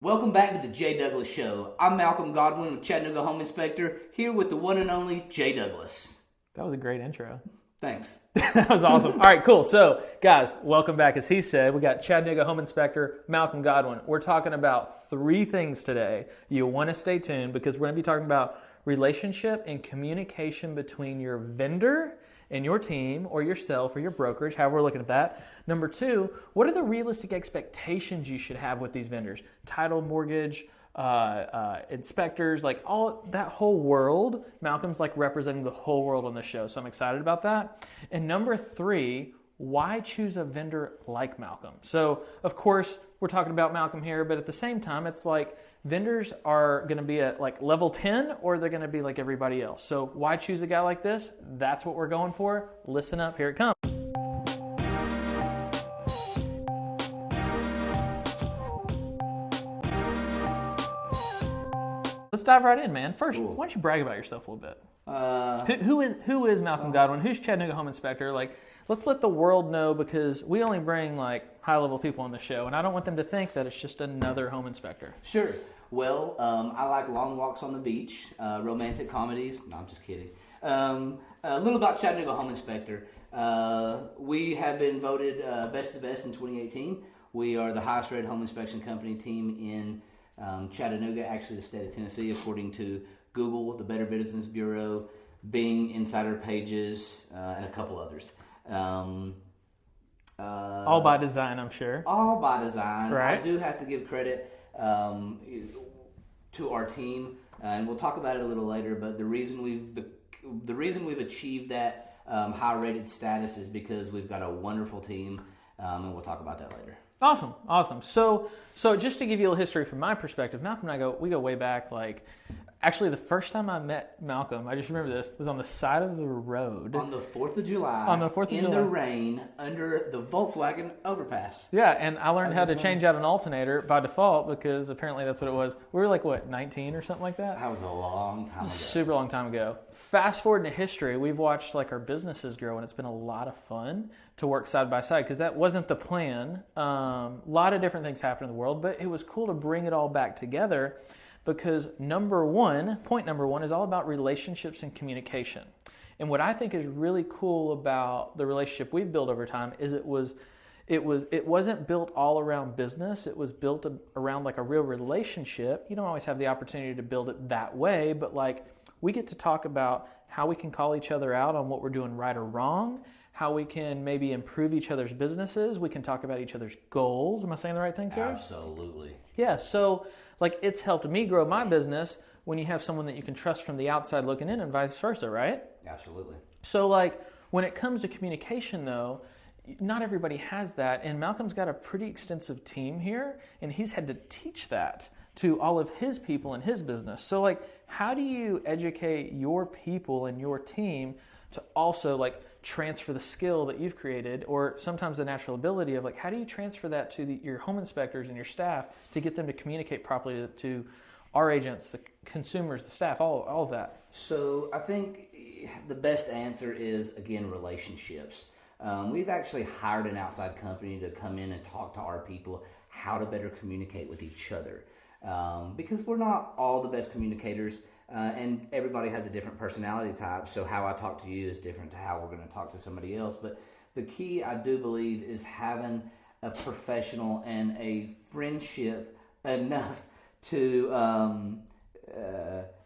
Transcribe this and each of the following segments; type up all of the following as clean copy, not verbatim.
Welcome back to the Jay Douglas Show. I'm Malcolm Godwin with Chattanooga Home Inspector, here with the one and only Jay Douglas. That was a great intro. Thanks. That was awesome. All right, cool. So, guys, welcome back. As he said, we got Chattanooga Home Inspector, Malcolm Godwin. We're talking about three things today. You want to stay tuned because we're going to be talking about relationship and communication between your vendor and your team or yourself or your brokerage, however we're looking at that. Number two, what are the realistic expectations you should have with these vendors? Title, mortgage, inspectors, like all that whole world. Malcolm's like representing the whole world on the show, so I'm excited about that. And number three, why choose a vendor like Malcolm? So, of course, we're talking about Malcolm here, but at the same time, it's like vendors are going to be at like level 10 or they're going to be like everybody else. So why choose a guy like this? That's what we're going for. Listen up, here it comes. Let's dive right in, man. First, why don't you brag about yourself a little bit? Who is Malcolm Godwin? Who's Chattanooga Home Inspector? Like, let's let the world know because we only bring like high-level people on the show, and I don't want them to think that it's just another home inspector. Sure. Well, I like long walks on the beach, romantic comedies. No, I'm just kidding. A little about Chattanooga Home Inspector. We have been voted best of the best in 2018. We are the highest rated home inspection company team in Chattanooga, actually the state of Tennessee, according to Google, the Better Business Bureau, Bing, Insider Pages, and a couple others. All by design, I'm sure. All by design. Right. I do have to give credit to our team, and we'll talk about it a little later. But the reason we've achieved that high-rated status is because we've got a wonderful team, and we'll talk about that later. Awesome. So just to give you a little history from my perspective, Malcolm and I we go way back. Like, actually, the first time I met Malcolm, I just remember this, was on the side of the road. On the 4th of July. In the rain, under the Volkswagen overpass. Yeah, and I learned how to change out an alternator by default because apparently that's what it was. We were like, 19 or something like that? That was a long time ago. Super long time ago. Fast forward into history, we've watched like our businesses grow, and it's been a lot of fun to work side by side because that wasn't the plan. A lot of different things happened in the world, but it was cool to bring it all back together. Because point number one is all about relationships and communication. And what I think is really cool about the relationship we've built over time is it wasn't built all around business. It was built around like a real relationship. You don't always have the opportunity to build it that way, but like we get to talk about how we can call each other out on what we're doing right or wrong, how we can maybe improve each other's businesses. We can talk about each other's goals. Am I saying the right thing, sir? Absolutely. Yeah, so like it's helped me grow my business when you have someone that you can trust from the outside looking in and vice versa, right? Absolutely. So like when it comes to communication though, not everybody has that, and Malcolm's got a pretty extensive team here, and he's had to teach that to all of his people in his business. So like how do you educate your people and your team to also like transfer the skill that you've created, or sometimes the natural ability of like, how do you transfer that to your home inspectors and your staff to get them to communicate properly to our agents, the consumers, the staff, all of that? So I think the best answer is, again, relationships. We've actually hired an outside company to come in and talk to our people how to better communicate with each other. Because we're not all the best communicators. And everybody has a different personality type, so how I talk to you is different to how we're going to talk to somebody else. But the key, I do believe, is having a professional and a friendship enough to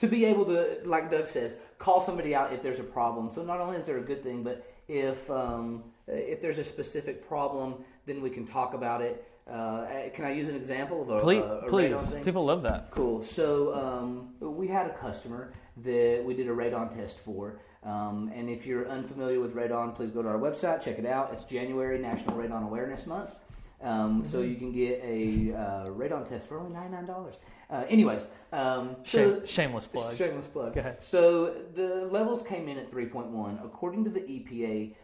be able to, like Doug says, call somebody out if there's a problem. So not only is there a good thing, but if there's a specific problem, then we can talk about it. Can I use an example of a radon thing? People love that. Cool. So we had a customer that we did a radon test for. And if you're unfamiliar with radon, please go to our website, check it out. It's January National Radon Awareness Month. So you can get a radon test for only $99. Anyways. Shameless plug. Shameless plug. Go ahead. So the levels came in at 3.1. According to the EPA,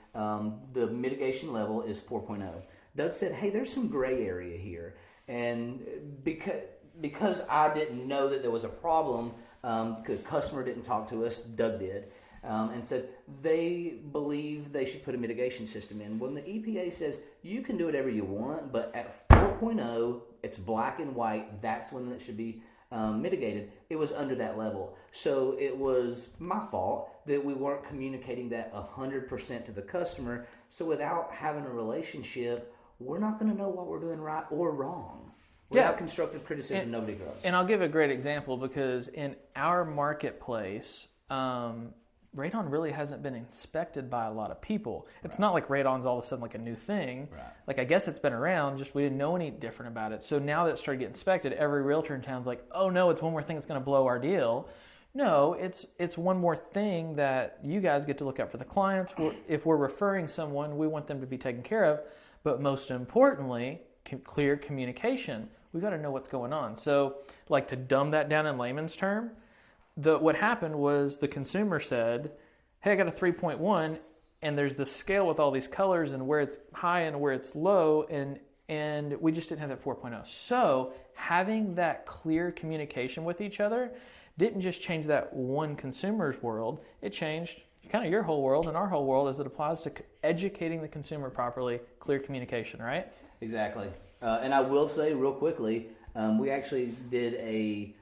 the mitigation level is 4.0. Doug said, hey, there's some gray area here. And because I didn't know that there was a problem, because the customer didn't talk to us, Doug did, and said they believe they should put a mitigation system in. When the EPA says you can do whatever you want, but at 4.0, it's black and white, that's when it should be mitigated. It was under that level. So it was my fault that we weren't communicating that 100% to the customer. So without having a relationship, we're not going to know what we're doing right or wrong. Without constructive criticism, nobody grows. And I'll give a great example, because in our marketplace, radon really hasn't been inspected by a lot of people. It's not like radon's all of a sudden like a new thing. Right. Like, I guess it's been around, just we didn't know any different about it. So now that it started getting inspected, every realtor in town's like, oh no, it's one more thing that's going to blow our deal. No, it's one more thing that you guys get to look at for the clients. If we're referring someone, we want them to be taken care of. But most importantly, clear communication. We've got to know what's going on. So, like, to dumb that down in layman's term, what happened was the consumer said, hey, I got a 3.1, and there's this scale with all these colors and where it's high and where it's low, and we just didn't have that 4.0. So having that clear communication with each other didn't just change that one consumer's world, it changed kind of your whole world and our whole world as it applies to educating the consumer properly, clear communication, right? Exactly. And I will say real quickly, we actually did a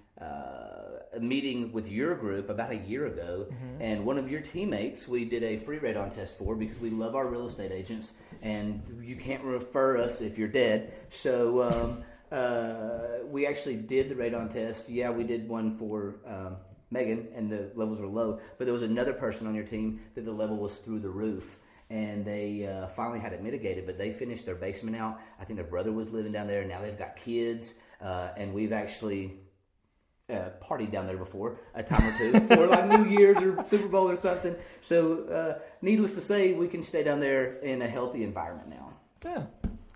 meeting with your group about a year ago, and one of your teammates we did a free radon test for, because we love our real estate agents, and you can't refer us if you're dead. So we actually did the radon test. Yeah, we did one for Megan, and the levels were low, but there was another person on your team that the level was through the roof. And they finally had it mitigated, but they finished their basement out. I think their brother was living down there. Now they've got kids, and we've actually partied down there before a time or two for like New Year's or Super Bowl or something. So needless to say, we can stay down there in a healthy environment now. Yeah,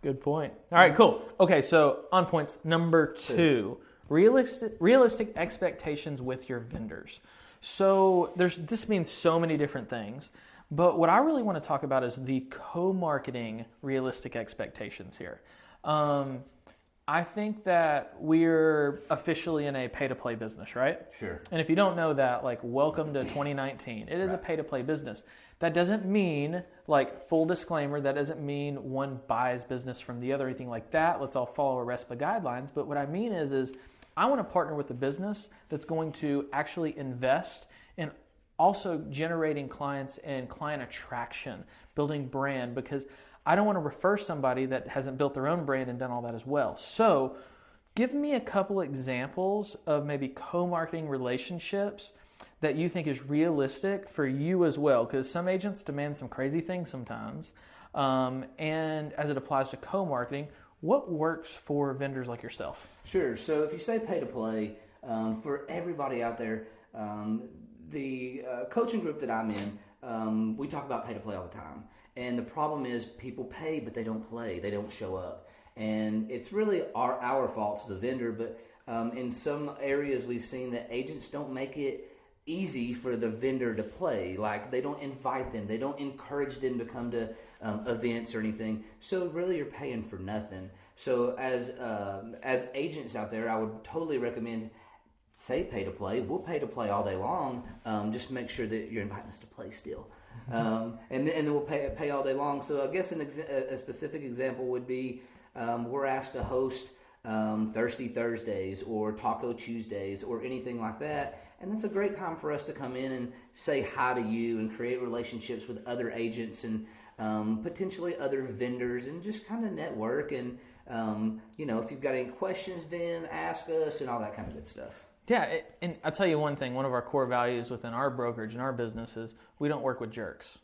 good point. All right, cool. Okay, so on points number 2, realistic expectations with your vendors. So this means so many different things. But what I really want to talk about is the co-marketing realistic expectations here. I think that we're officially in a pay-to-play business, right? Sure. And if you don't know that, like, welcome to 2019. It is a pay-to-play business. That doesn't mean, like, full disclaimer, that doesn't mean one buys business from the other or anything like that. Let's all follow the rest of the guidelines. But what I mean is I want to partner with a business that's going to actually invest in also generating clients and client attraction, building brand, because I don't want to refer somebody that hasn't built their own brand and done all that as well. So give me a couple examples of maybe co-marketing relationships that you think is realistic for you as well, because some agents demand some crazy things sometimes. And as it applies to co-marketing, what works for vendors like yourself? Sure. So if you say pay-to-play, for everybody out there, the coaching group that I'm in, we talk about pay-to-play all the time. And the problem is people pay, but they don't play. They don't show up. And it's really our fault as a vendor, but in some areas we've seen that agents don't make it easy for the vendor to play. Like, they don't invite them. They don't encourage them to come to events or anything. So really you're paying for nothing. So as agents out there, I would totally recommend say pay to play. We'll pay to play all day long. Just make sure that you're inviting us to play still. And then we'll pay all day long. So I guess a specific example would be we're asked to host Thirsty Thursdays or Taco Tuesdays or anything like that. And that's a great time for us to come in and say hi to you and create relationships with other agents and potentially other vendors and just kind of network. And, if you've got any questions, then ask us and all that kind of good stuff. Yeah, and I'll tell you one thing. One of our core values within our brokerage and our business is we don't work with jerks,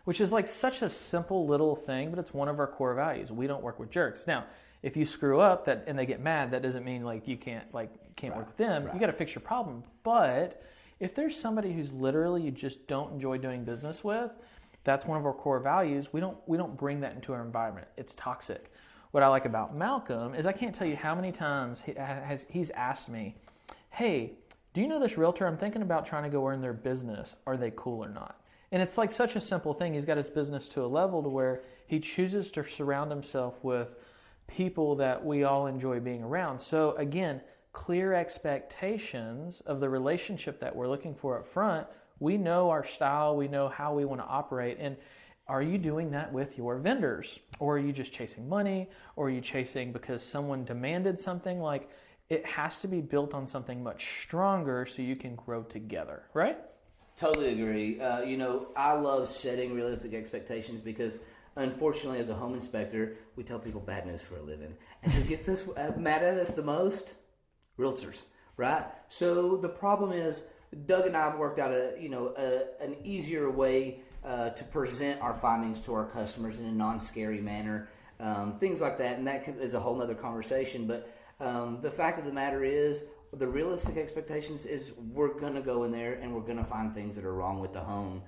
which is like such a simple little thing, but it's one of our core values. We don't work with jerks. Now, if you screw up and they get mad, that doesn't mean like you can't work with them. Right. You got to fix your problem. But if there's somebody who's literally you just don't enjoy doing business with, that's one of our core values. We don't bring that into our environment. It's toxic. What I like about Malcolm is I can't tell you how many times he's asked me, hey, do you know this realtor? I'm thinking about trying to go earn their business. Are they cool or not? And it's like such a simple thing. He's got his business to a level to where he chooses to surround himself with people that we all enjoy being around. So again, clear expectations of the relationship that we're looking for up front We know our style. We know how we want to operate. And are you doing that with your vendors? Or are you just chasing money? Or are you chasing because someone demanded something? Like, it has to be built on something much stronger so you can grow together, right? Totally agree. I love setting realistic expectations because, unfortunately, as a home inspector, we tell people bad news for a living. And who gets us mad at us the most? Realtors, right? So the problem is, Doug and I have worked out an easier way to present our findings to our customers in a non-scary manner, things like that. And that is a whole other conversation. But the fact of the matter is, the realistic expectations is we're going to go in there and we're going to find things that are wrong with the home.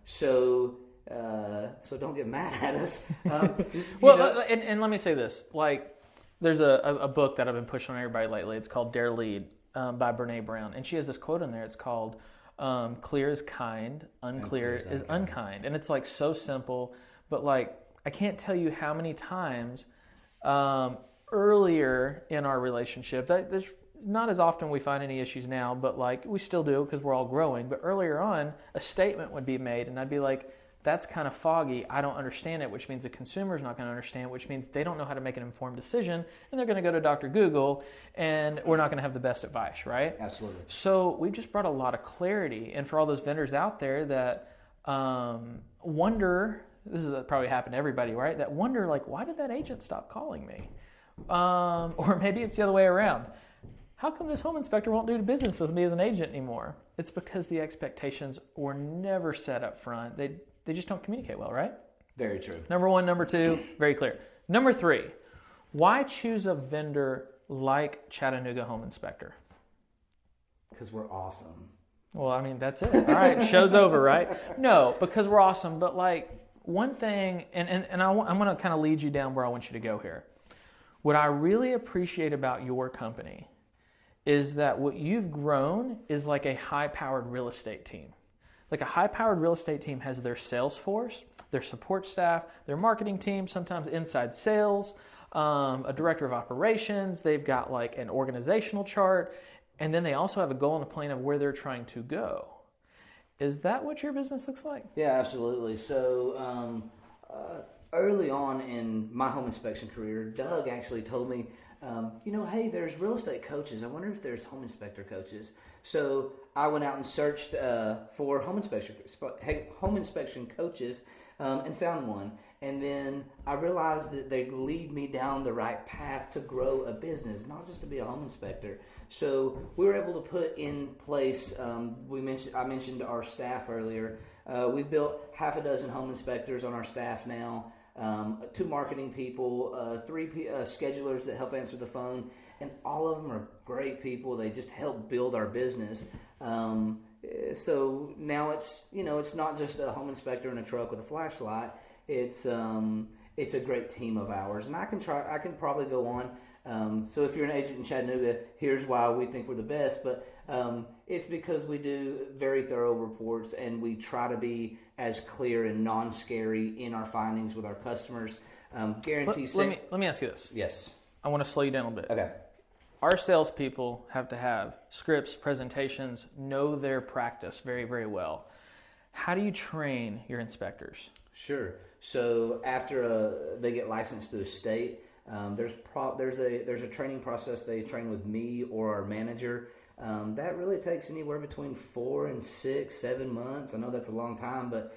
So don't get mad at us. And let me say this. Like, there's a book that I've been pushing on everybody lately. It's called Dare Lead by Brene Brown. And she has this quote in there. It's called, clear is kind, unclear is unkind. And it's like so simple. But like, I can't tell you how many times earlier in our relationship, there's not as often we find any issues now, but like we still do because we're all growing. But earlier on, a statement would be made and I'd be like, that's kind of foggy. I don't understand it, which means the consumer's not going to understand, which means they don't know how to make an informed decision, and they're going to go to Dr. Google, and we're not going to have the best advice, right? Absolutely. So we just brought a lot of clarity, and for all those vendors out there that wonder, this is probably happened to everybody, right? That wonder, like, why did that agent stop calling me? Or maybe it's the other way around. How come this home inspector won't do business with me as an agent anymore? It's because the expectations were never set up front. They just don't communicate well, right? Very true. Number one. Number two, very clear. Number three, why choose a vendor like Chattanooga Home Inspector? Because we're awesome. Well, I mean, that's it. All right, show's over, right? No, because we're awesome. But like one thing, and I'm going to kind of lead you down where I want you to go here. What I really appreciate about your company is that what you've grown is like a high-powered real estate team. Like a high-powered real estate team has their sales force, their support staff, their marketing team, sometimes inside sales, a director of operations. They've got like an organizational chart, and then they also have a goal and a plan of where they're trying to go. Is that what your business looks like? Yeah, absolutely. So early on in my home inspection career, Doug actually told me, hey, there's real estate coaches. I wonder if there's home inspector coaches. So I went out and searched for home inspection coaches and found one. And then I realized that they'd lead me down the right path to grow a business, not just to be a home inspector. So we were able to put in place, I mentioned our staff earlier. We've built half a dozen home inspectors on our staff now. 2 marketing people, 3 schedulers that help answer the phone, and all of them are great people. They just help build our business. So now it's not just a home inspector in a truck with a flashlight. It's a great team of ours, and I can probably go on. So if you're an agent in Chattanooga, here's why we think we're the best. But it's because we do very thorough reports, and we try to be as clear and non-scary in our findings with our customers. Guarantees. Let me ask you this. Yes. I want to slow you down a little bit. Okay. Our salespeople have to have scripts, presentations, know their practice very, very well. How do you train your inspectors? Sure. So after they get licensed through the state, there's a training process. They train with me or our manager. That really takes anywhere between 4 and 6, 7 months. I know that's a long time, but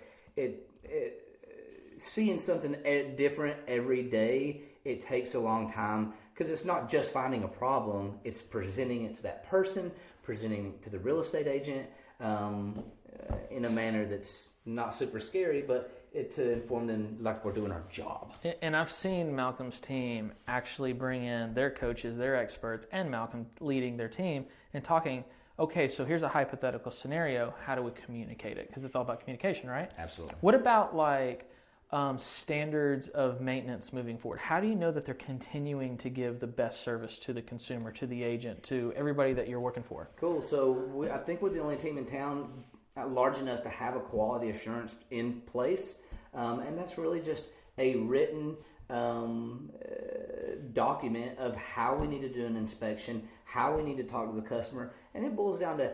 seeing something different every day, it takes a long time because it's not just finding a problem. It's presenting it to that person, presenting it to the real estate agent in a manner that's not super scary, but to inform them like we're doing our job. And I've seen Malcolm's team actually bring in their coaches, their experts, and Malcolm leading their team and talking, okay, so here's a hypothetical scenario. How do we communicate it? Because it's all about communication, right? Absolutely. What about like standards of maintenance moving forward? How do you know that they're continuing to give the best service to the consumer, to the agent, to everybody that you're working for? Cool. So I think we're the only team in town large enough to have a quality assurance in place, and that's really just a written document of how we need to do an inspection, how we need to talk to the customer, and it boils down to,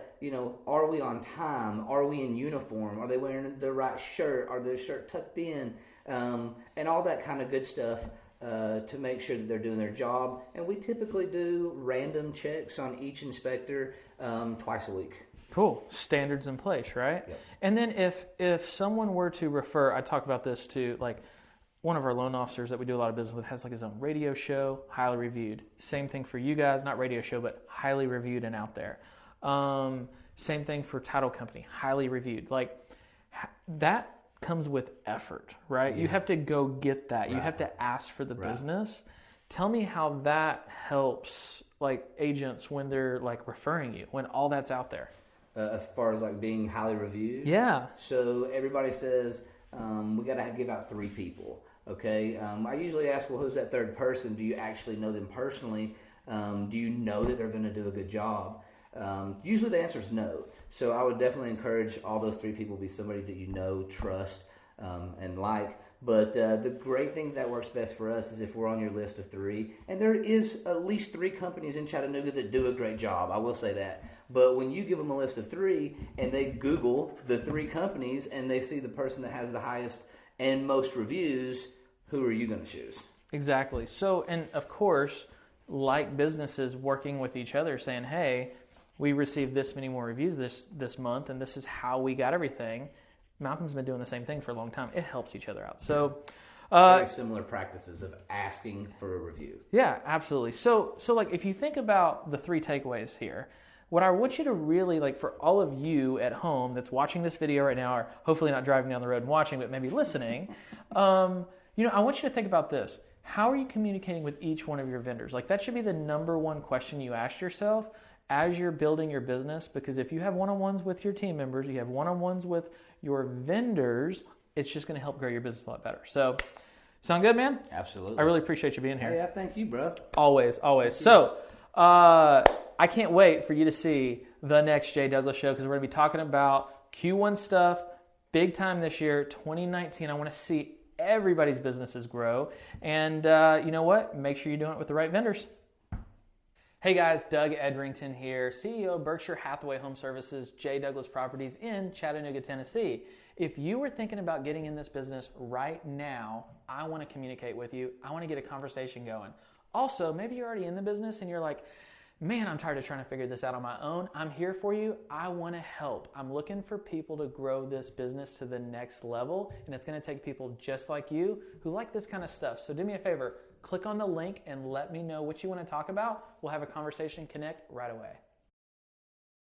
are we on time? Are we in uniform? Are they wearing the right shirt? Are their shirt tucked in? And all that kind of good stuff to make sure that they're doing their job. And we typically do random checks on each inspector twice a week. Cool. Standards in place, right? Yep. And then if someone were to refer, I talk about this to like one of our loan officers that we do a lot of business with has like his own radio show, highly reviewed. Same thing for you guys, not radio show, but highly reviewed and out there. Same thing for title company, highly reviewed. Like that comes with effort, right? Yeah. You have to go get that. Right. You have to ask for the business. Tell me how that helps like agents when they're like referring you, when all that's out there. As far as like being highly reviewed? Yeah. So everybody says, we got to give out 3 people. Okay. I usually ask, well, who's that third person? Do you actually know them personally? Do you know that they're going to do a good job? Usually the answer is no. So I would definitely encourage all those 3 people to be somebody that you know, trust, and like. But the great thing that works best for us is if we're on your list of 3, and there is at least 3 companies in Chattanooga that do a great job. I will say that. But when you give them a list of 3 and they Google the 3 companies and they see the person that has the highest and most reviews, who are you going to choose? Exactly. So, and of course, like businesses working with each other saying, hey, we received this many more reviews this month and this is how we got everything. Malcolm's been doing the same thing for a long time. It helps each other out. So, very similar practices of asking for a review. Yeah, absolutely. So like if you think about the 3 takeaways here, what I want you to really, like for all of you at home that's watching this video right now, or hopefully not driving down the road and watching, but maybe listening, I want you to think about this. How are you communicating with each one of your vendors? Like that should be the number one question you ask yourself as you're building your business, because if you have one-on-ones with your team members, you have one-on-ones with your vendors, it's just going to help grow your business a lot better. So, sound good, man? Absolutely. I really appreciate you being here. Yeah, thank you, bro. Always. So, I can't wait for you to see the next Jay Douglas show, because we're going to be talking about Q1 stuff, big time this year, 2019. I want to see everybody's businesses grow. And you know what? Make sure you're doing it with the right vendors. Hey guys, Doug Edrington here, CEO of Berkshire Hathaway Home Services, Jay Douglas Properties in Chattanooga, Tennessee. If you were thinking about getting in this business right now, I want to communicate with you. I want to get a conversation going. Also, maybe you're already in the business and you're like, man, I'm tired of trying to figure this out on my own. I'm here for you. I want to help. I'm looking for people to grow this business to the next level, and it's going to take people just like you who like this kind of stuff. So do me a favor, click on the link and let me know what you want to talk about. We'll have a conversation, connect right away.